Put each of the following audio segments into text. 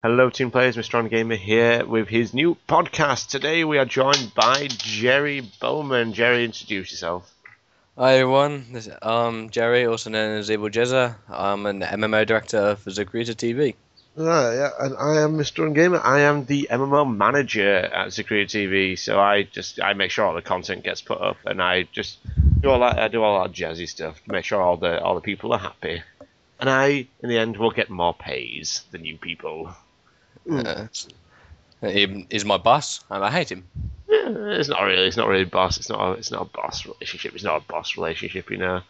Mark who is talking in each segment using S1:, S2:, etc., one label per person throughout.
S1: Hello, team players. MrOnGamer here with his new podcast. Today we are joined by Jerry Bowman. Jerry, introduce yourself.
S2: Hi everyone, I'm Jerry, also known as Evil Jezza. I'm an MMO director for Zucreta TV.
S1: Yeah, and I am MrOnGamer. I am the MMO manager at Zucreta TV. So I make sure all the content gets put up, and I just do all that. I do all that jazzy stuff to make sure all the people are happy, and in the end, will get more pays than you people.
S2: Uh, he's my boss, and I hate him.
S1: Yeah, it's not really boss. It's not a boss relationship. It's not a boss relationship, you know.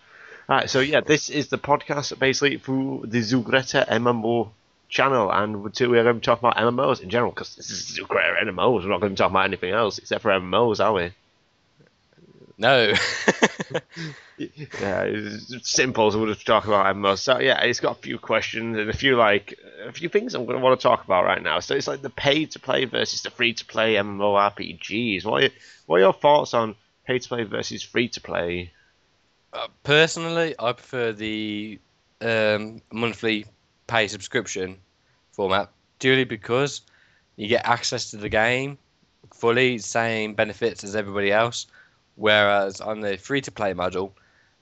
S1: Alright, so yeah, this is the podcast basically through the Zucreta MMO channel, and we're going to talk about MMOs in general because this is Zucreta MMOs. We're not going to talk about anything else except for MMOs, are we?
S2: No.
S1: Yeah, it's simple. So we'll just talk about MMOs. So yeah, it's got a few questions and a few things I'm going to want to talk about right now. So it's like the pay to play versus the free to play MMORPGs. What are your thoughts on pay to play versus free to play?
S2: Personally, I prefer the monthly pay subscription format purely because you get access to the game fully, same benefits as everybody else. Whereas on the free to play model,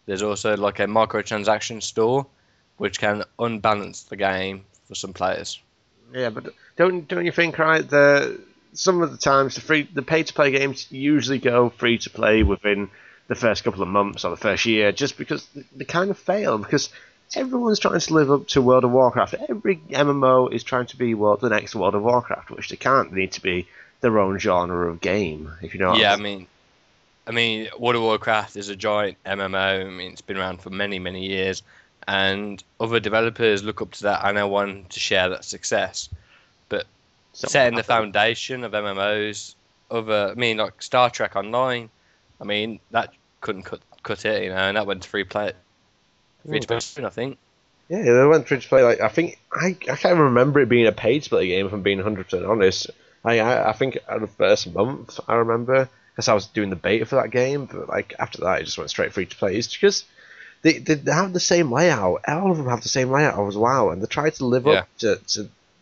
S2: there's also like a microtransaction store, which can unbalance the game for some players.
S1: Yeah, but don't you think, right? Some of the times the pay to play games usually go free to play within the first couple of months or the first year, just because they kind of fail because everyone's trying to live up to World of Warcraft. Every MMO is trying to be the next World of Warcraft, which they can't. They need to be their own genre of game, if you know what
S2: Yeah,
S1: I mean.
S2: I mean, World of Warcraft is a giant MMO. I mean, it's been around for many, many years, and other developers look up to that and they want to share that success. But setting the foundation of MMOs, like Star Trek Online, I mean, that couldn't cut it, and that went to free to play, I think.
S1: Yeah, they went free to play. Like I can't remember it being a paid to play game. If I'm being 100% honest, I think the first month I remember because I was doing the beta for that game, but like after that it just went straight free to play. It's because they have the same layout. All of them have the same layout as WoW, and they try to live up to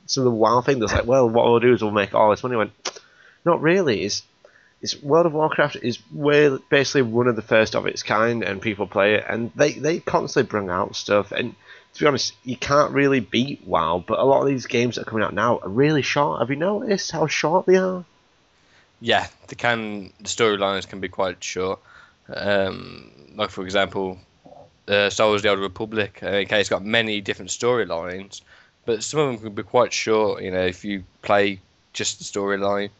S1: the WoW thing. That's like, well, what we'll do is we'll make all this money. Went, not really. It's World of Warcraft is basically one of the first of its kind, and people play it, and they constantly bring out stuff. And to be honest, you can't really beat WoW, but a lot of these games that are coming out now are really short. Have you noticed how short they are?
S2: Yeah, the storylines can be quite short. Like for example, Star Wars: The Old Republic. Okay, it's got many different storylines, but some of them can be quite short. You know, if you play just the storyline,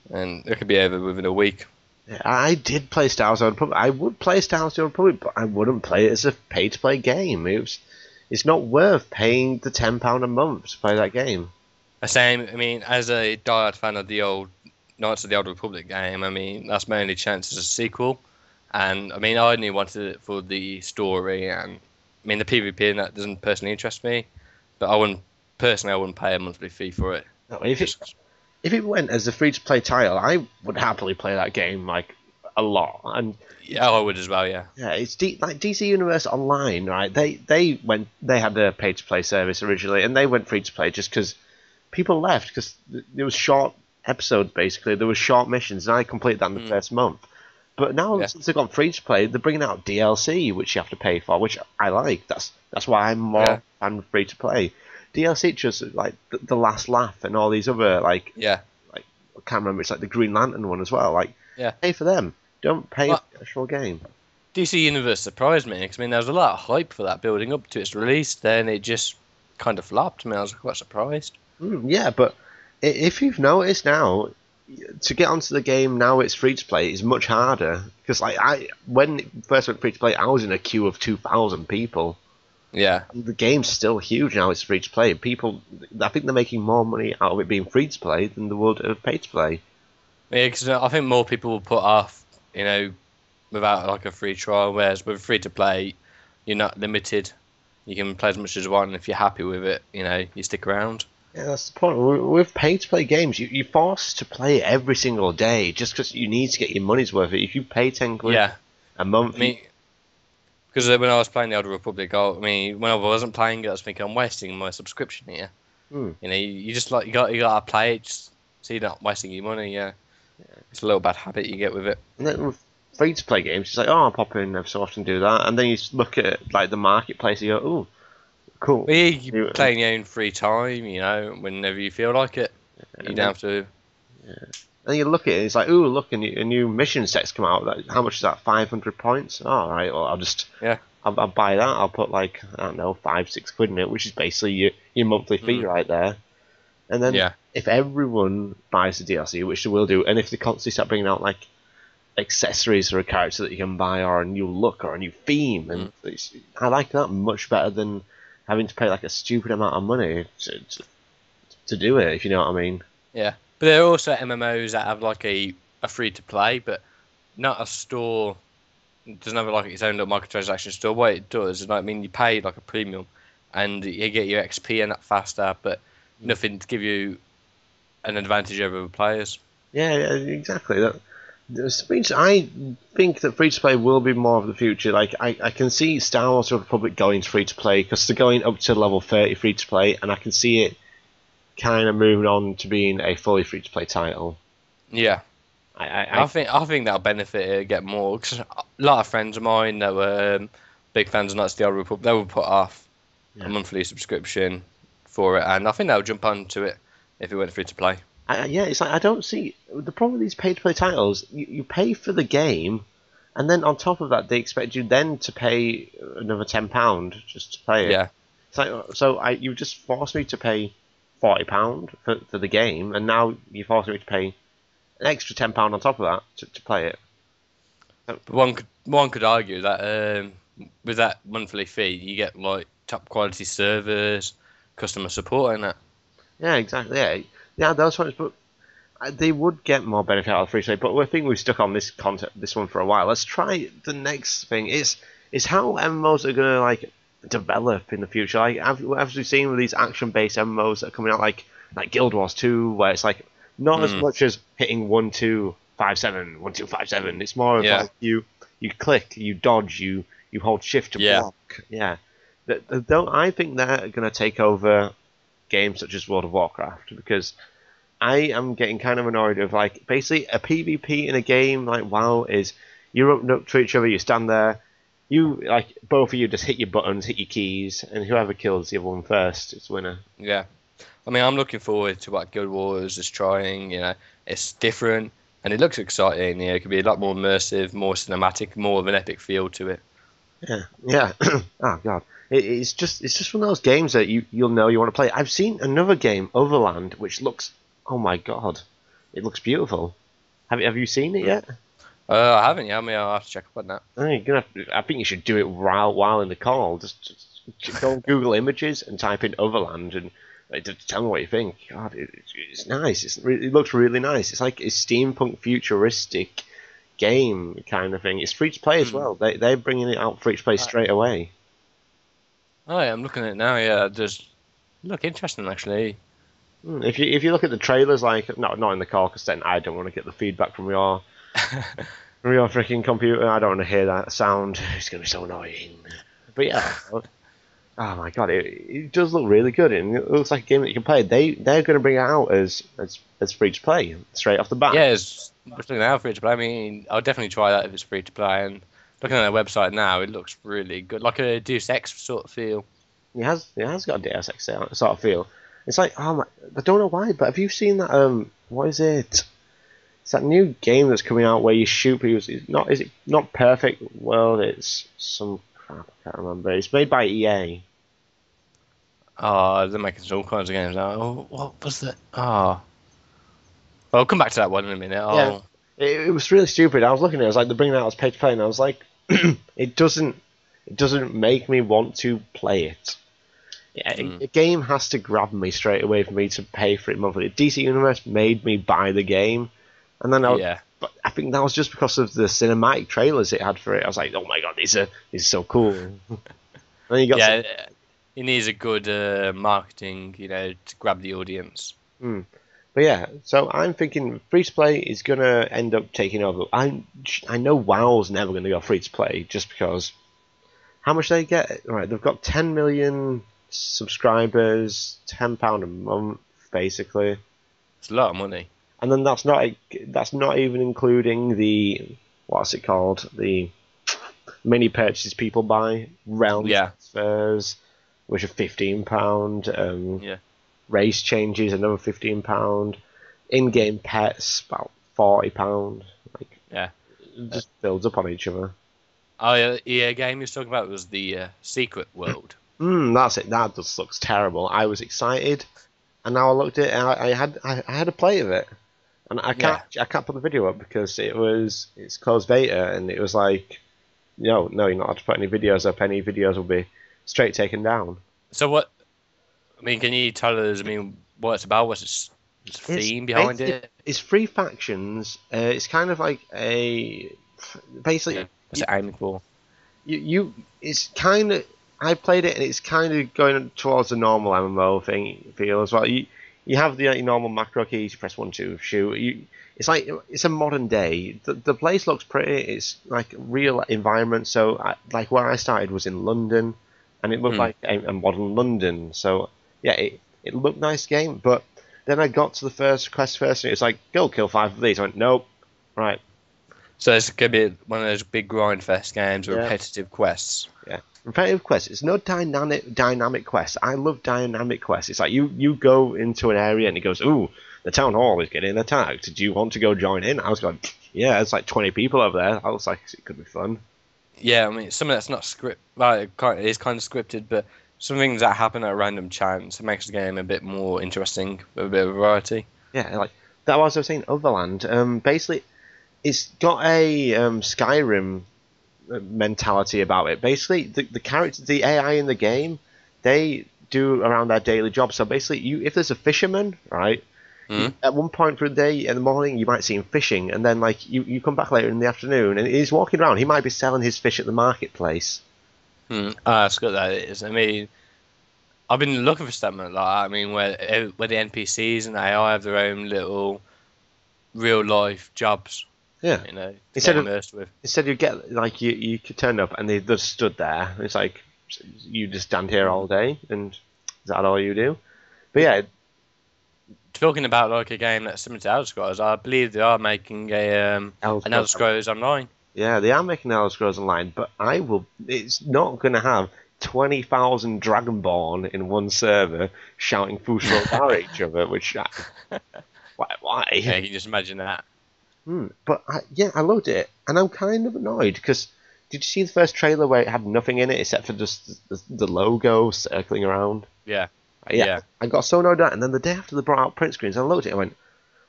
S2: and it could be over within a week.
S1: Yeah, I did play Star Wars: The Old Republic. I would play Star Wars: The Old Republic, but I wouldn't play it as a pay-to-play game. It's not worth paying the £10 a month to play that game.
S2: Same. I mean, as a diehard fan of the old Knights of the Old Republic game, I mean that's my only chance as a sequel. And I mean, I only wanted it for the story, and I mean the PvP and that doesn't personally interest me. But I wouldn't pay a monthly fee for it.
S1: No, if it went as a free-to-play title, I would happily play that game like a lot. And
S2: yeah, I would as well. Yeah.
S1: Yeah, it's like DC Universe Online, right? They had a pay-to-play service originally, and they went free-to-play just because people left because there was short episodes basically. There was short missions, and I completed that in the first month. But now since they've gone free-to-play, they're bringing out DLC, which you have to pay for, which I like. That's why I'm more fan free-to-play. DLC just like the Last Laugh and all these other like I can't remember. It's like the Green Lantern one as well. Like pay for them. Don't pay for the actual game.
S2: DC Universe surprised me because I mean there was a lot of hype for that building up to its release. Then it just kind of flopped. I mean I was quite surprised.
S1: Yeah, but if you've noticed now, to get onto the game now it's free to play is much harder because like when it first went free to play, I was in a queue of 2,000 people.
S2: Yeah,
S1: the game's still huge now. It's free to play. People, I think they're making more money out of it being free to play than they would of pay to play.
S2: Yeah, because I think more people will put off, without like a free trial. Whereas with free to play, you're not limited. You can play as much as you want, and if you're happy with it, you stick around.
S1: Yeah, that's the point. With pay to play games, you're forced to play it every single day just because you need to get your money's worth. If you pay 10 quid a month,
S2: because when I was playing the Old Republic, when I wasn't playing it, I was thinking I'm wasting my subscription here.
S1: Hmm.
S2: You know, you just like you got to play it just so you're not wasting your money. Yeah, it's a little bad habit you get with it.
S1: And then with free to play games, it's like, oh, I'll pop in every so often, do that, and then you look at like the marketplace, and you go, oh, cool.
S2: But yeah, you play in your own free time. You know, whenever you feel like it. You
S1: And
S2: don't
S1: then,
S2: have to.
S1: and you look at it, it's like, ooh, look, a new mission set's come out. Like, how much is that? 500 points. Oh, all right, well,
S2: Yeah.
S1: I'll buy that. I'll put like, I don't know, 5-6 quid in it, which is basically your monthly fee right there. And then
S2: Yeah.
S1: if everyone buys the DLC, which they will do, and if they constantly start bringing out like accessories for a character that you can buy, or a new look, or a new theme, and I like that much better than having to pay like a stupid amount of money to do it, if you know what I mean.
S2: Yeah. But there are also MMOs that have like a free to play, but not a store. It doesn't have like its own little microtransaction store. What it does is like, I mean, you pay like a premium, and you get your XP and that faster, but nothing to give you an advantage over other players.
S1: Yeah, exactly. I think that free to play will be more of the future. Like I can see Star Wars Republic going free to play because they're going up to level 30 free to play, and I can see it kind of moving on to being a fully free to play title.
S2: Yeah.
S1: I
S2: I think that'll benefit it, get more. Cause a lot of friends of mine that were big fans of Knights of the Old Republic, they would put off a monthly subscription for it, and I think they'll jump onto it if it went free to play.
S1: yeah, it's like I don't see the problem with these pay to play titles. You pay for the game, and then on top of that, they expect you then to pay another £10 just to play it.
S2: Yeah.
S1: It's like, so you just forced me to pay £40 for the game, and now you're forcing me to pay an extra £10 on top of that to play it. So,
S2: But one could argue that with that monthly fee, you get like top quality servers, customer support, and that.
S1: yeah, exactly. Yeah, those ones, but they would get more benefit out of free to play. But I think we've stuck on this one for a while. Let's try the next thing. Is how MMOs are gonna like develop in the future. Like as we've seen with these action-based MMOs that are coming out, like Guild Wars 2, where it's like not as much as hitting 1-2-5-7, 1-2-5-7. It's more of like you click, you dodge, you hold shift to block. Yeah. Though I think they're gonna take over games such as World of Warcraft, because I am getting kind of annoyed of like basically a PvP in a game like WoW is you're up to each other, you stand there, you like both of you just hit your buttons, hit your keys, and whoever kills the other one first is winner.
S2: Yeah. I mean, I'm looking forward to what Guild Wars is trying. You know, it's different and it looks exciting. You know, it could be a lot more immersive, more cinematic, more of an epic feel to it.
S1: Yeah. Oh god, it's just one of those games that you'll know you want to play. I've seen another game, Overland, which looks, oh my god, it looks beautiful. Have you seen it yet?
S2: I haven't yet. I mean, I'll have to check up on that.
S1: I think you should do it while in the call. Just go on Google Images and type in Overland and tell me what you think. God, it's nice. It looks really nice. It's like a steampunk futuristic game kind of thing. It's free to play as well. They're bringing it out free to play straight away.
S2: Oh yeah, I'm looking at it now. Yeah, it does look interesting actually.
S1: If you look at the trailers, like not in the call, because then I don't want to get the feedback from your freaking computer. I don't want to hear that sound. It's gonna be so annoying. But yeah. Oh my god, it does look really good, and it looks like a game that you can play. They're going to bring it out as free to play straight off the bat.
S2: Yeah, it's looking out free to play. I mean, I'll definitely try that if it's free to play. And looking at their website now, it looks really good, like a Deus Ex sort of feel.
S1: It has got a Deus Ex sort of feel. It's like, oh my, I don't know why, but have you seen that? What is it? It's that new game that's coming out where you shoot people. Is it not Perfect World? It's some crap. I can't remember. It's made by EA.
S2: Oh, they're making all kinds of games now. Oh, what was that? Oh. I'll come back to that one in a minute.
S1: Yeah, it was really stupid. I was looking at it, I was like, they're bringing it out as pay to play, and I was like, it doesn't make me want to play it. Yeah, a game has to grab me straight away for me to pay for it monthly. DC Universe made me buy the game, and then but I think that was just because of the cinematic trailers it had for it. I was like, oh my god, these are so cool. And then you got
S2: it needs a good marketing, to grab the audience.
S1: But yeah, so I'm thinking free to play is gonna end up taking over. I know WoW's never gonna go free to play just because how much they get. Right, they've got 10 million subscribers, £10 a month, basically.
S2: It's a lot of money.
S1: And then that's not even including the what's it called, the mini purchases people buy, realm transfers, which are £15. Race changes, another £15. In-game pets, about £40. Like, it just builds up on each other.
S2: Oh, yeah, the EA game you was talking about was the Secret World.
S1: That's it. That just looks terrible. I was excited, and now I looked at it, and I had a play of it, and I can't put the video up because it's closed beta, and it was like, no, you're not allowed to put any videos up. Any videos will be straight taken down.
S2: So what? I mean, can you tell us? I mean, what it's about? What's the theme behind it?
S1: It's 3 factions. It's kind of like basically.
S2: What's it aiming for?
S1: It's kind of. I played it, and it's kind of going towards the normal MMO feel as well. You have the normal macro keys. You press 1, 2, shoot. It's a modern day. The place looks pretty. It's like real environment. So like where I started was in London, and it looked like a modern London. So yeah, it looked nice game. But then I got to the first quest and it was like, go kill 5 of these. I went, nope. Right.
S2: So it's gonna be one of those big grind fest games with repetitive quests.
S1: Yeah. Repetitive quests. It's no dynamic quests. I love dynamic quests. It's like you go into an area and it goes, ooh, the town hall is getting attacked. Do you want to go join in? I was going, yeah, it's like 20 people over there. I was like, it could be fun.
S2: Yeah, I mean, some of that's not script. Like, it is kind of scripted, but some things that happen at a random chance, it makes the game a bit more interesting with a bit of variety.
S1: Yeah, like that was I was saying. Overland. Basically, it's got a Skyrim mentality about it. Basically, the characters, the AI in the game, they do around their daily job. So basically, if there's a fisherman, right, at one point through the day in the morning, you might see him fishing, and then like you come back later in the afternoon, and he's walking around. He might be selling his fish at the marketplace.
S2: That's good. That is. I mean, I've been looking for something like that. I mean, where the NPCs and AI have their own little real life jobs.
S1: Yeah,
S2: you know,
S1: instead you get like you could turn up and they just stood there. It's like you just stand here all day, and is that all you do? But yeah,
S2: talking about like a game that's similar to Elder Scrolls, I believe they are making an Elder Scrolls Online.
S1: Yeah, they are making Elder Scrolls Online, but it's not going to have 20,000 Dragonborn in one server shouting Fusro at each other. Which why?
S2: Yeah, you can just imagine that.
S1: But I loved it, and I'm kind of annoyed because did you see the first trailer where it had nothing in it except for just the logo circling around?
S2: Yeah.
S1: I got so annoyed at that, and then the day after they brought out print screens, I looked at it and I went,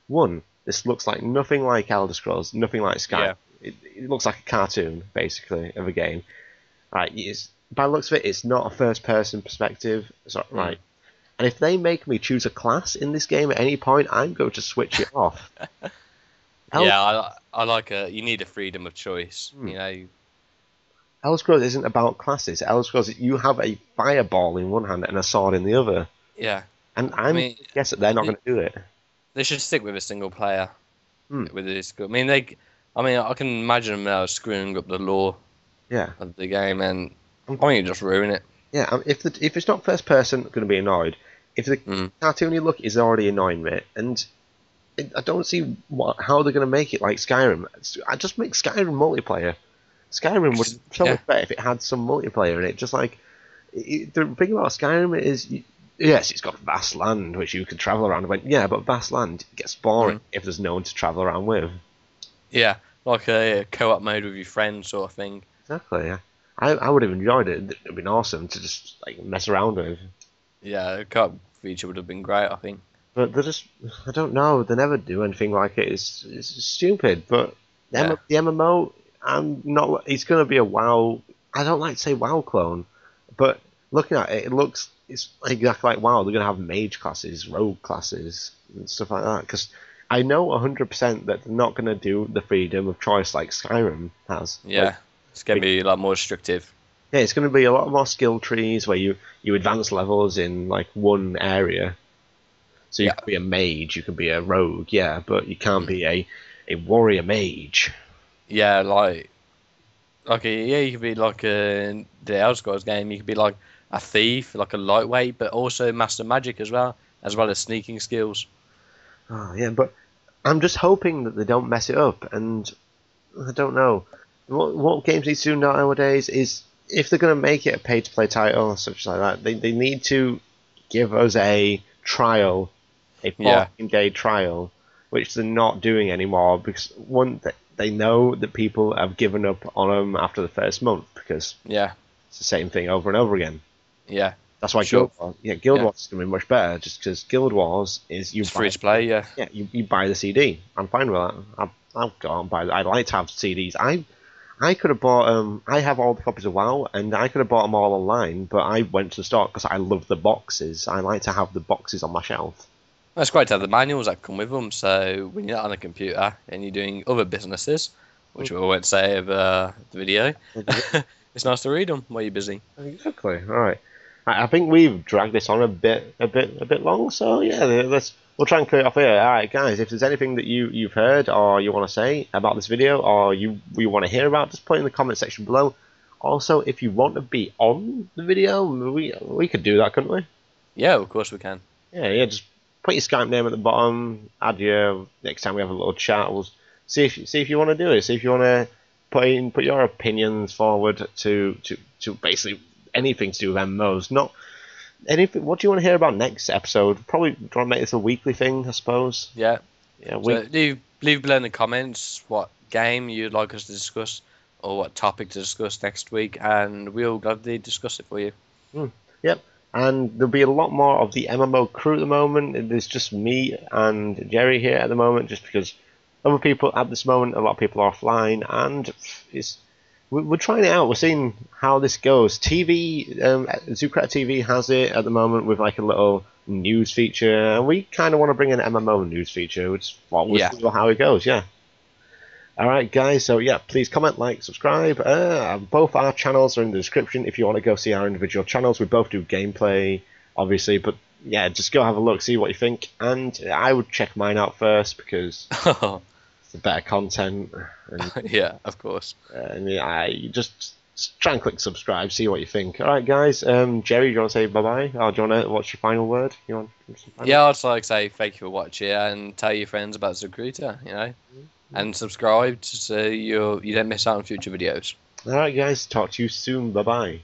S1: one, this looks like nothing like Elder Scrolls, nothing like Sky.
S2: Yeah.
S1: It looks like a cartoon, basically, of a game. Right, by the looks of it, it's not a first-person perspective. Right. And if they make me choose a class in this game at any point, I'm going to switch it off.
S2: I like you need a freedom of choice. You know,
S1: Elder Scrolls isn't about classes. Elder Scrolls, you have a fireball in one hand and a sword in the other.
S2: Yeah.
S1: And I guess that they're not going to do it.
S2: They should stick with a single player. With this, I mean, I can imagine them screwing up the lore.
S1: Yeah.
S2: Of the game, and I mean, just ruin it.
S1: Yeah. If it's not first person, I'm going to be annoyed. If the cartoony look is already annoying me, and I don't see how they're going to make it like Skyrim. I just make Skyrim multiplayer. Skyrim would be so much better if it had some multiplayer in it. Just like the thing about Skyrim is, yes, it's got vast land which you can travel around. I went, yeah, but vast land gets boring if there's no one to travel around with.
S2: Yeah, like a co-op mode with your friends, sort of thing.
S1: Exactly. Yeah, I would have enjoyed it. It'd been awesome to just like mess around with.
S2: Yeah, a co-op feature would have been great, I think.
S1: But they're just, I don't know. They never do anything like it. It's stupid. But the MMO, it's going to be a WoW. I don't like to say WoW clone, but looking at it, it's exactly like WoW. They're going to have mage classes, rogue classes, and stuff like that. Because I know 100% that they're not going to do the freedom of choice like Skyrim has.
S2: Yeah, it's going to be a lot more restrictive.
S1: Yeah, it's going to be a lot more skill trees where you advance levels in like one area. So you could be a mage, you could be a rogue, but you can't be a warrior mage. Yeah,
S2: you could be like the Elder Scrolls game. You could be like a thief, like a lightweight, but also master magic as well as sneaking skills.
S1: Oh, yeah, but I'm just hoping that they don't mess it up, and I don't know. What games need to do nowadays is, if they're going to make it a pay-to-play title, such like that, they need to give us a trial, a 14-day trial, which they're not doing anymore, because one, they know that people have given up on them after the first month, because it's the same thing over and over again.
S2: Yeah.
S1: That's why Guild Wars is going to be much better, just because Guild Wars is
S2: it's free to play,
S1: Yeah, you buy the CD. I'm fine with that. I'll go and buy that. I'd like to have CDs. I could have bought I have all the copies of WoW, and I could have bought them all online, but I went to the store because I love the boxes. I like to have the boxes on my shelf.
S2: It's great to have the manuals that come with them, so when you're not on a computer and you're doing other businesses, which we won't say over the video, it's nice to read them while you're busy.
S1: Exactly. All right. I think we've dragged this on a bit long, so yeah, we'll try and clear it off here. All right, guys, if there's anything that you've heard or you want to say about this video, or you want to hear about, just put it in the comment section below. Also, if you want to be on the video, we could do that, couldn't we?
S2: Yeah, of course we can.
S1: Yeah, just put your Skype name at the bottom. Add your next time we have a little chat. We'll see if you want to do it. See if you want to put your opinions forward to basically anything to do with MMOs. Not anything. What do you want to hear about next episode? Probably do you want to make this a weekly thing, I suppose.
S2: Yeah.
S1: Yeah.
S2: So leave below in the comments what game you'd like us to discuss or what topic to discuss next week, and we'll gladly discuss it for you.
S1: Yep. And there'll be a lot more of the MMO crew at the moment. There's just me and Jerry here at the moment, just because other people at this moment, a lot of people are offline, and we're trying it out. We're seeing how this goes. TV, Zucreta TV has it at the moment with like a little news feature, and we kind of want to bring an MMO news feature, which we'll see how it goes. Yeah. All right, guys. So yeah, please comment, like, subscribe. Both our channels are in the description if you want to go see our individual channels. We both do gameplay, obviously, but yeah, just go have a look, see what you think. And I would check mine out first because it's the better content. And,
S2: yeah, of course.
S1: And yeah, you just try and click subscribe, see what you think. All right, guys. Jerry, do you want to say bye-bye? Or do you want to, what's your final word? I'd
S2: just like to say thank you for watching and tell your friends about Zucreta, and subscribe so you don't miss out on future videos.
S1: All right, guys. Talk to you soon. Bye-bye.